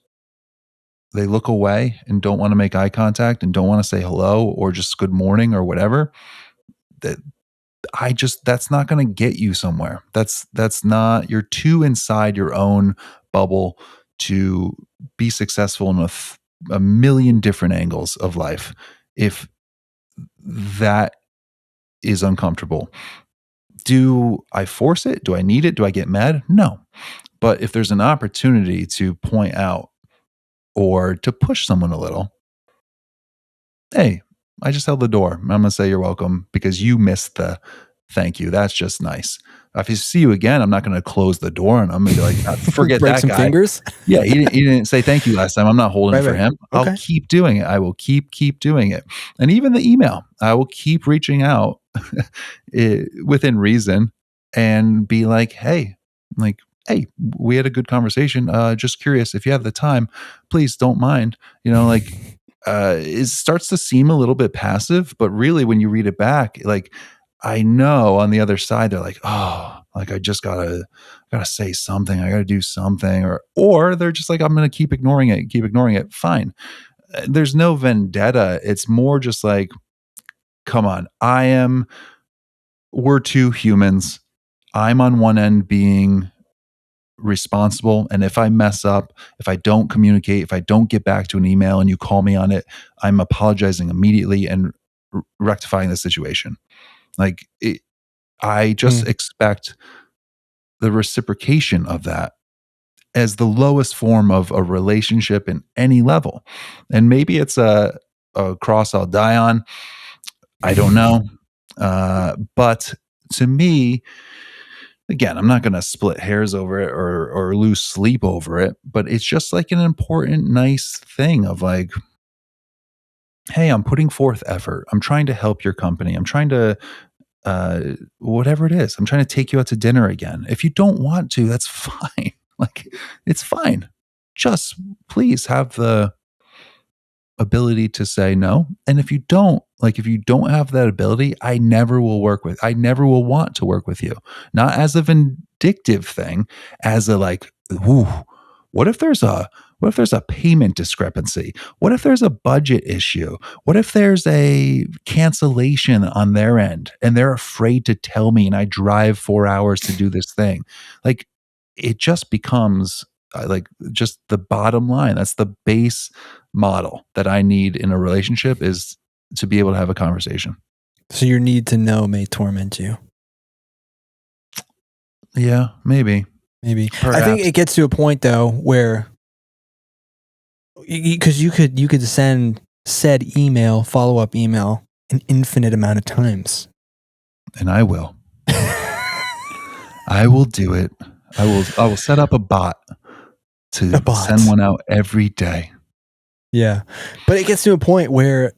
they look away and don't want to make eye contact and don't want to say hello or just good morning or whatever. That's not going to get you somewhere. That's not, you're too inside your own bubble to be successful in a million different angles of life. If that is uncomfortable, do I force it? Do I need it? Do I get mad? No. But if there's an opportunity to point out or to push someone a little, hey, I just held the door. I'm going to say you're welcome because you missed the thank you. That's just nice. If I see you again, I'm not going to close the door on him and be like, forget break that some guy. Fingers. Yeah, he didn't say thank you last time. I'm not holding for him. Okay. I'll keep doing it. I will keep doing it. And even the email, I will keep reaching out within reason and be like, hey, we had a good conversation. Just curious if you have the time, please don't mind. It starts to seem a little bit passive, but really when you read it back, like, I know on the other side, they're like, oh, like I just gotta say something. I gotta do something. Or they're just like, I'm going to keep ignoring it. Fine. There's no vendetta. It's more just like, come on, we're two humans. I'm on one end being responsible. And if I mess up, if I don't communicate, if I don't get back to an email and you call me on it, I'm apologizing immediately and rectifying the situation. Like, I just expect the reciprocation of that as the lowest form of a relationship in any level. And maybe it's a cross I'll die on. I don't know. But to me, again, I'm not going to split hairs over it or lose sleep over it, but it's just like an important, nice thing of like, hey, I'm putting forth effort. I'm trying to help your company. I'm trying to whatever it is. I'm trying to take you out to dinner again. If you don't want to, that's fine. Like, it's fine. Just please have the ability to say no. And if you don't have that ability, I never will want to work with you. Not as a vindictive thing, as a like, ooh, what if there's a payment discrepancy? What if there's a budget issue? What if there's a cancellation on their end and they're afraid to tell me and I drive 4 hours to do this thing? Like, it just becomes like just the bottom line. That's the base model that I need in a relationship, is to be able to have a conversation. So your need to know may torment you. Yeah, maybe. Perhaps. I think it gets to a point though where, because you could send said follow-up email an infinite amount of times. And I will. I will do it. I will set up a bot to send one out every day. Yeah. But it gets to a point where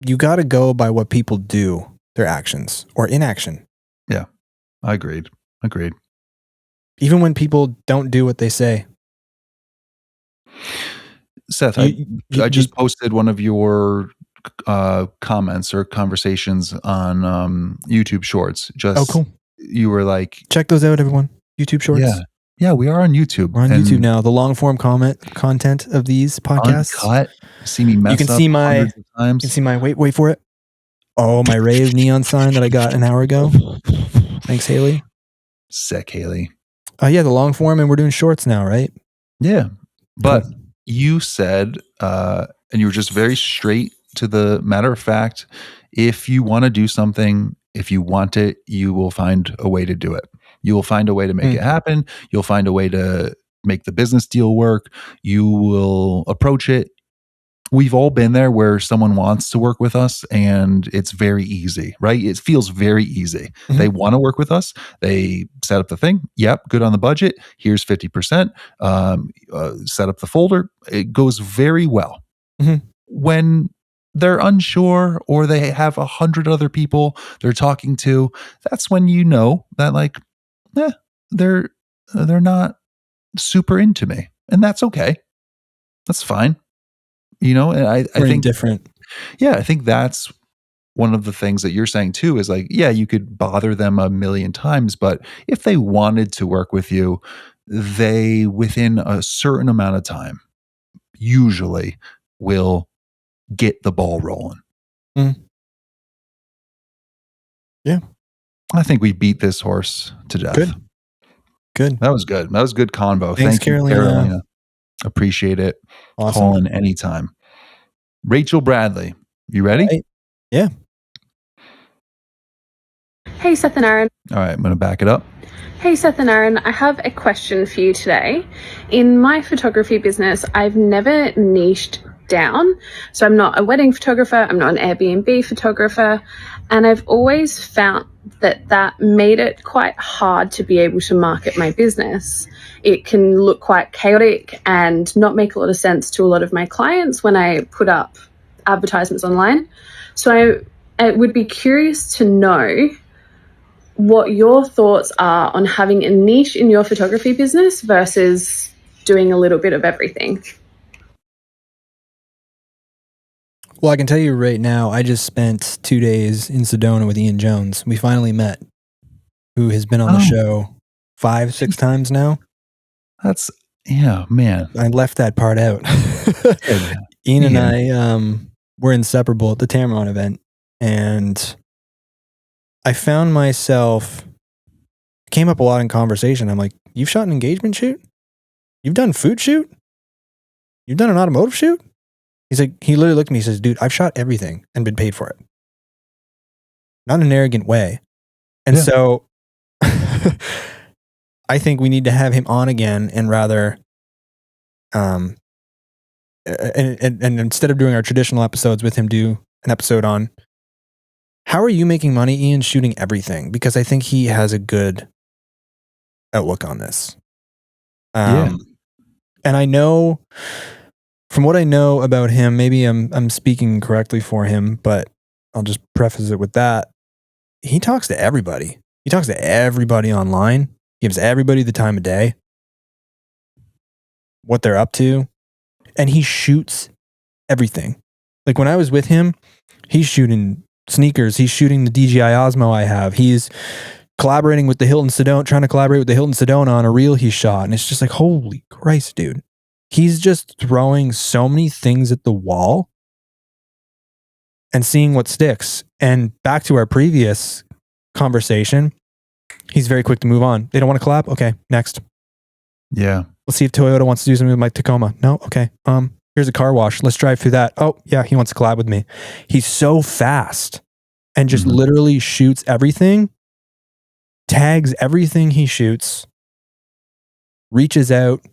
you got to go by what people do, their actions or inaction. Yeah. I agreed. Even when people don't do what they say. Seth, I just posted one of your comments or conversations on YouTube Shorts. Just, cool. You were like, check those out, everyone. YouTube Shorts. Yeah, we are on YouTube. We're on YouTube now. The long form content of these podcasts. Uncut. See me mess up. You can see my wait for it. Oh, my rave neon sign that I got an hour ago. Thanks, Haley. Sick, Haley. Yeah, the long form, and we're doing shorts now, right? Yeah, but you said, and you were just very straight to the matter of fact, if you want to do something, if you want it, you will find a way to do it. You will find a way to make it happen. You'll find a way to make the business deal work. You will approach it. We've all been there where someone wants to work with us and it's very easy, right? It feels very easy. Mm-hmm. They want to work with us. They set up the thing. Yep. Good on the budget. Here's 50%. Set up the folder. It goes very well. Mm-hmm. When they're unsure or they have 100 other people they're talking to, that's when you know that like, they're not super into me, and that's okay. That's fine. And I think different. Yeah, I think that's one of the things that you're saying too, is like, yeah, you could bother them a million times, but if they wanted to work with you, they, within a certain amount of time, usually will get the ball rolling. Yeah. I think we beat this horse to death. Good. That was good. That was good convo. Thanks, Thank you, Karolina. Appreciate it. Awesome. Call in anytime. Rachel Bradley, you ready? Right. Yeah. Hey, Seth and Aaron. All right, I'm going to back it up. Hey, Seth and Aaron, I have a question for you today. In my photography business, I've never niched down. So I'm not a wedding photographer, I'm not an Airbnb photographer, and I've always found that made it quite hard to be able to market my business. It can look quite chaotic and not make a lot of sense to a lot of my clients when I put up advertisements online. So I would be curious to know what your thoughts are on having a niche in your photography business versus doing a little bit of everything. Well, I can tell you right now, I just spent 2 days in Sedona with Ian Jones. We finally met, who has been on the show 5-6 times now. That's, yeah, man. I left that part out. Ian and I were inseparable at the Tamron event, and I found myself, came up a lot in conversation. I'm like, you've shot an engagement shoot? You've done food shoot? You've done an automotive shoot? He's like, he literally looked at me and says, dude, I've shot everything and been paid for it. Not in an arrogant way. And so I think we need to have him on again, and rather, and instead of doing our traditional episodes with him, do an episode on how are you making money, Ian, shooting everything? Because I think he has a good outlook on this. And I know, from what I know about him, maybe I'm speaking correctly for him, but I'll just preface it with that. He talks to everybody. He talks to everybody online. He gives everybody the time of day, what they're up to, and he shoots everything. Like when I was with him, he's shooting sneakers. He's shooting the DJI Osmo I have. He's collaborating with the Hilton Sedona, trying to collaborate with the Hilton Sedona on a reel he shot. And it's just like, holy Christ, dude. He's just throwing so many things at the wall and seeing what sticks. And back to our previous conversation, he's very quick to move on. They don't want to collab? Okay, next. Yeah. Let's see if Toyota wants to do something with my Tacoma. No? Okay. Here's a car wash. Let's drive through that. Oh, yeah, he wants to collab with me. He's so fast and just literally shoots everything, tags everything he shoots, reaches out,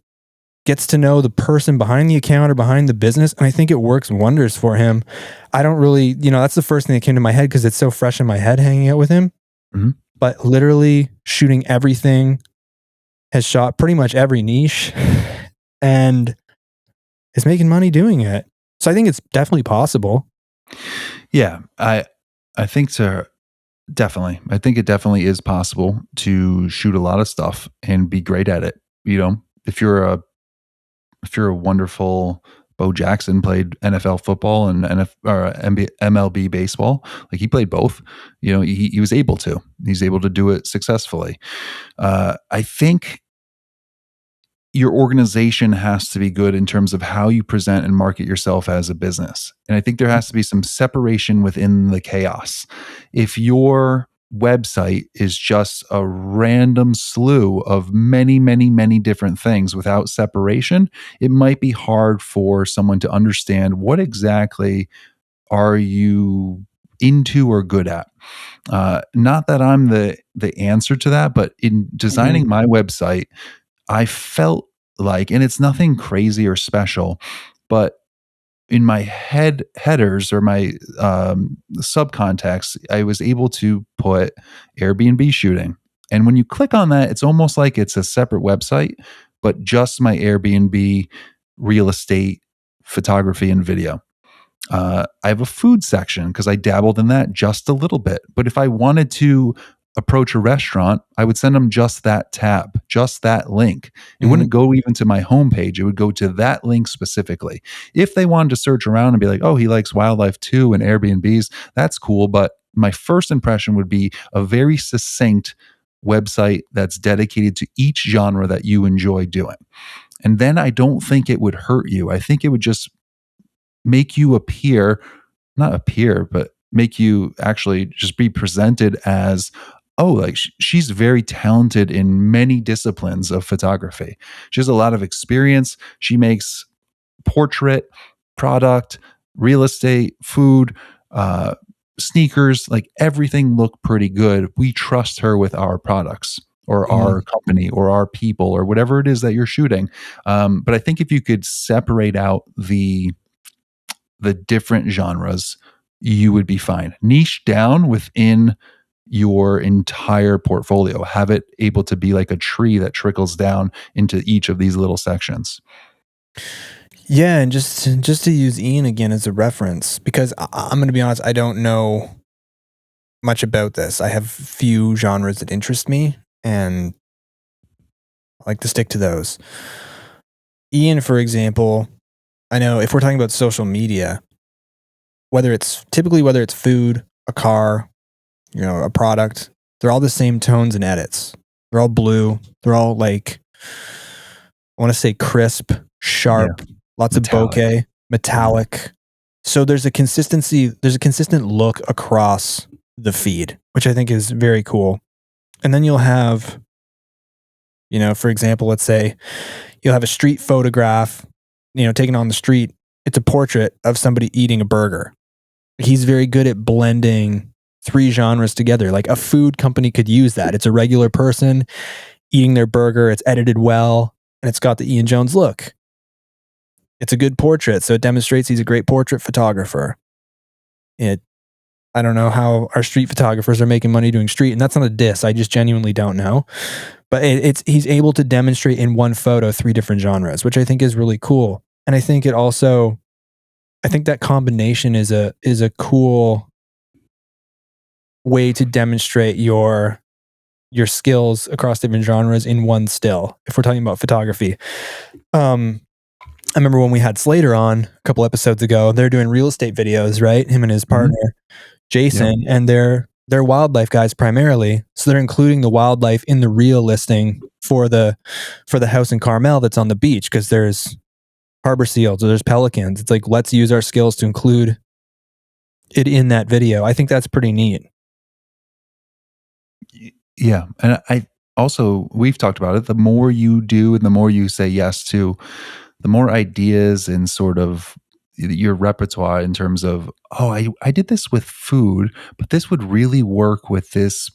gets to know the person behind the account or behind the business. And I think it works wonders for him. I don't really, that's the first thing that came to my head because it's so fresh in my head hanging out with him. Mm-hmm. But literally shooting everything, has shot pretty much every niche and is making money doing it. So I think it's definitely possible. Yeah, I think definitely. I think it definitely is possible to shoot a lot of stuff and be great at it. If you're a wonderful Bo Jackson, played NFL football and MLB baseball. Like he played both. He was able to. He's able to do it successfully. I think your organization has to be good in terms of how you present and market yourself as a business. And I think there has to be some separation within the chaos. If your website is just a random slew of many, many, many different things without separation, it might be hard for someone to understand what exactly are you into or good at. Not that I'm the answer to that, but in designing my website, I felt like, and it's nothing crazy or special, but in my headers or my subcontext, I was able to put Airbnb shooting. And when you click on that, it's almost like it's a separate website, but just my Airbnb real estate photography and video. I have a food section because I dabbled in that just a little bit. But if I wanted to approach a restaurant, I would send them just that tab, just that link. It wouldn't go even to my homepage. It would go to that link specifically. If they wanted to search around and be like, oh, he likes wildlife too and Airbnbs, that's cool. But my first impression would be a very succinct website that's dedicated to each genre that you enjoy doing. And then I don't think it would hurt you. I think it would just make you but make you actually just be presented as, oh, like she's very talented in many disciplines of photography. She has a lot of experience. She makes portrait, product, real estate, food, sneakers, like everything look pretty good. We trust her with our products or our company or our people or whatever it is that you're shooting. But I think if you could separate out the the different genres, you would be fine. Niche down within your entire portfolio. Have it able to be like a tree that trickles down into each of these little sections. Yeah, and just to use Ian again as a reference, because I'm going to be honest, I don't know much about this. I have few genres that interest me, and I like to stick to those. Ian, for example, I know if we're talking about social media, whether it's food, a car, a product, they're all the same tones and edits. They're all blue. They're all like, I want to say crisp, sharp, lots metallic. Of bokeh, metallic. So there's a consistency, there's a consistent look across the feed, which I think is very cool. And then you'll have, for example, let's say you'll have a street photograph, taken on the street. It's a portrait of somebody eating a burger. He's very good at blending 3 genres together. Like a food company could use that. It's a regular person eating their burger. It's edited well, and it's got the Ian Jones look. It's a good portrait, so it demonstrates he's a great portrait photographer. I don't know how our street photographers are making money doing street, and that's not a diss. I just genuinely don't know. But he's able to demonstrate in one photo 3 different genres, which I think is really cool. And I think that combination is a cool way to demonstrate your skills across different genres in one still. If we're talking about photography, I remember when we had Slater on a couple episodes ago, they're doing real estate videos, right? Him and his partner, Jason, and they're wildlife guys primarily. So they're including the wildlife in the reel listing for the house in Carmel that's on the beach, because there's harbor seals or there's pelicans. It's like, let's use our skills to include it in that video. I think that's pretty neat. Yeah. And we've talked about it. The more you do and the more you say yes to, the more ideas and sort of your repertoire in terms of, I did this with food, but this would really work with this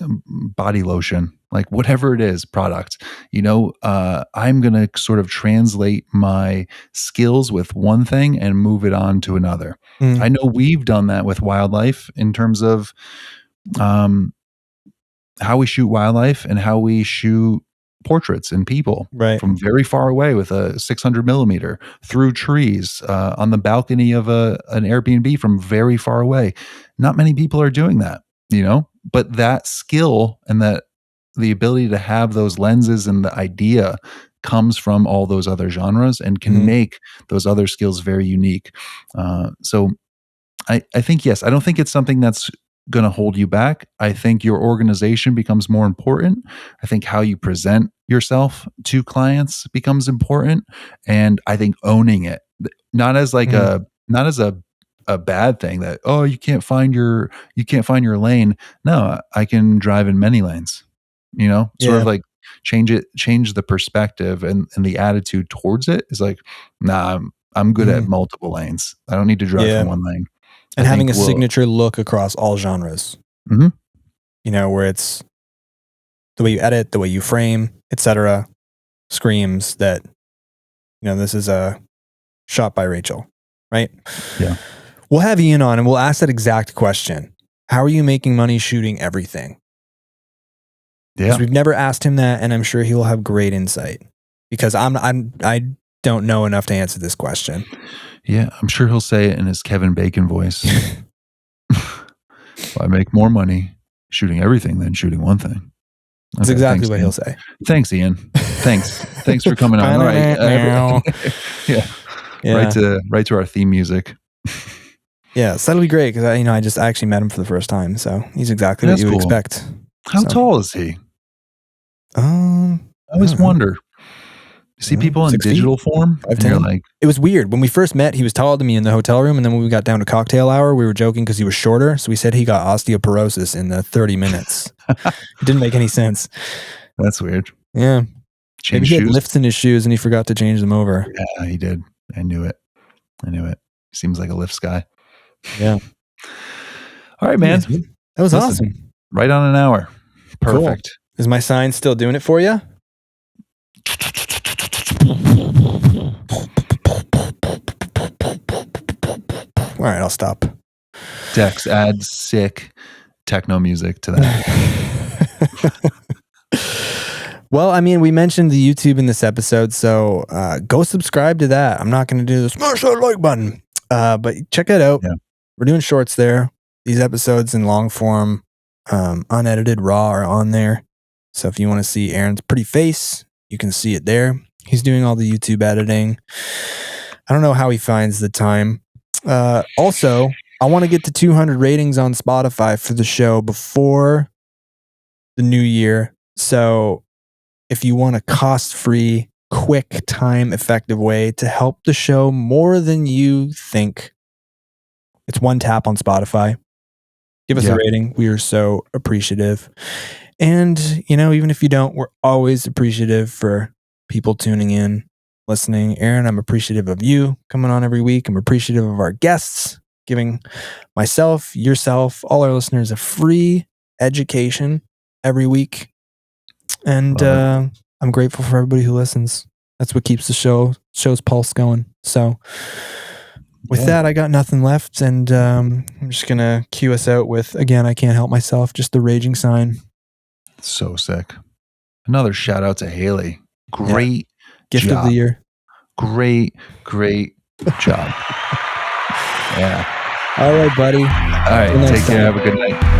body lotion, like whatever it is, product. I'm going to sort of translate my skills with one thing and move it on to another. I know we've done that with wildlife in terms of how we shoot wildlife and how we shoot portraits and people from very far away with a 600 millimeter through trees on the balcony of an Airbnb from very far away. Not many people are doing that, but that skill and that the ability to have those lenses and the idea comes from all those other genres and can make those other skills very unique. So I think, yes, I don't think it's something that's going to hold you back. I think your organization becomes more important. I think how you present yourself to clients becomes important. And I think owning it, not as like not as a bad thing that, you can't find your lane. No, I can drive in many lanes, sort of like change the perspective and the attitude towards it is like, nah, I'm good at multiple lanes. I don't need to drive in one lane. And having a signature look across all genres, where it's the way you edit, the way you frame, etc., screams that, this is a shot by Rachel, right? Yeah. We'll have Ian on and we'll ask that exact question. How are you making money shooting everything? Yeah. Because we've never asked him that, and I'm sure he will have great insight, because I don't know enough to answer this question. Yeah, I'm sure he'll say it in his Kevin Bacon voice. I make more money shooting everything than shooting one thing. Okay, that's exactly what he'll say. Thanks, Ian. Thanks for coming on. All right. Yeah. Right to our theme music. Yeah, so that'll be great, because I actually met him for the first time, so he's exactly what you would expect. How tall is he? I always wonder. You see people in digital form, and you're like, it was weird. When we first met, he was taller than me in the hotel room, and then when we got down to cocktail hour, we were joking because he was shorter, so we said he got osteoporosis in the 30 minutes. It didn't make any sense. That's weird. Yeah. Maybe he had lifts in his shoes and he forgot to change them over. Yeah, he did. I knew it. Seems like a lifts guy. Yeah. All right, man. That was awesome. Right on an hour. Perfect. Cool. Is my sign still doing it for you? All right, I'll stop. Dex, add sick techno music to that. Well, I mean, we mentioned the YouTube in this episode, so go subscribe to that. I'm not going to do the smash that like button, but check it out. Yeah. We're doing shorts there. These episodes in long form, unedited, raw are on there. So if you want to see Aaron's pretty face, you can see it there. He's doing all the YouTube editing. I don't know how he finds the time. Also, I want to get to 200 ratings on Spotify for the show before the new year. So if you want a cost-free, quick, time-effective way to help the show more than you think, it's one tap on Spotify. Give us a rating. We are so appreciative. And, you know, even if you don't, we're always appreciative for people tuning in, listening. Aaron, I'm appreciative of you coming on every week. I'm appreciative of our guests, giving myself, yourself, all our listeners a free education every week. And I'm grateful for everybody who listens. That's what keeps the show's pulse going. So with that, I got nothing left. And I'm just going to cue us out with, again, I can't help myself, just the raging sign. So sick. Another shout out to Haley. Great gift job. Of the year. Great job. Yeah. All right, buddy. All right. Take care. Have a good night.